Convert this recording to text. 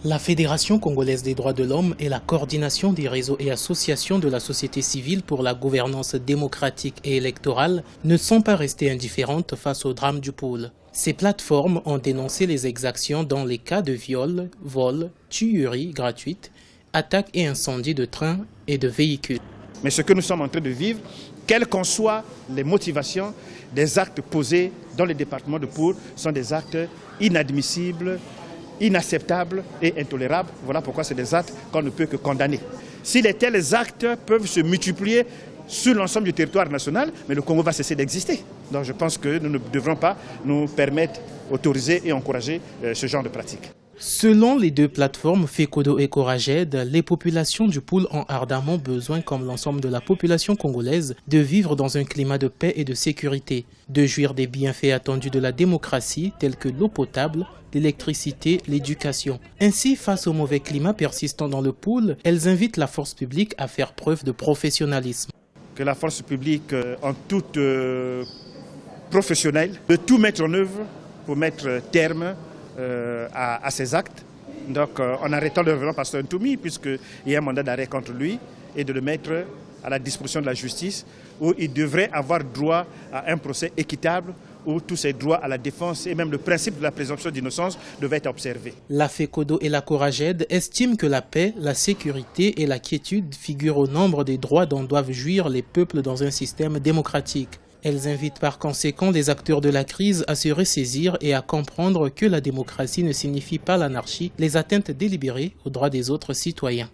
La Fédération congolaise des droits de l'homme et la coordination des réseaux et associations de la société civile pour la gouvernance démocratique et électorale ne sont pas restées indifférentes face au drame du pôle. Ces plateformes ont dénoncé les exactions dans les cas de viol, vol, tueries gratuites, attaques et incendies de trains et de véhicules. Mais ce que nous sommes en train de vivre, quelles qu'en soient les motivations, des actes posés dans le département de Pôle sont des actes inadmissibles, inacceptables et intolérables. Voilà pourquoi c'est des actes qu'on ne peut que condamner. Si les tels actes peuvent se multiplier sur l'ensemble du territoire national, mais le Congo va cesser d'exister. Donc je pense que nous ne devrons pas nous permettre, autoriser et encourager ce genre de pratiques. Selon les deux plateformes FECODO et Coraged, les populations du pôle ont ardemment besoin, comme l'ensemble de la population congolaise, de vivre dans un climat de paix et de sécurité, de jouir des bienfaits attendus de la démocratie tels que l'eau potable, l'électricité, l'éducation. Ainsi, face au mauvais climat persistant dans le pôle, elles invitent la force publique à faire preuve de professionnalisme. Que la force publique, en toute professionnelle, de tout mettre en œuvre pour mettre terme à ces actes. Donc en arrêtant le révérend pasteur Ntoumi, puisqu'il y a un mandat d'arrêt contre lui, et de le mettre à la disposition de la justice, où il devrait avoir droit à un procès équitable, où tous ses droits à la défense et même le principe de la présomption d'innocence devaient être observés. La FECODO et la Coraged estiment que la paix, la sécurité et la quiétude figurent au nombre des droits dont doivent jouir les peuples dans un système démocratique. Elles invitent par conséquent les acteurs de la crise à se ressaisir et à comprendre que la démocratie ne signifie pas l'anarchie, les atteintes délibérées aux droits des autres citoyens.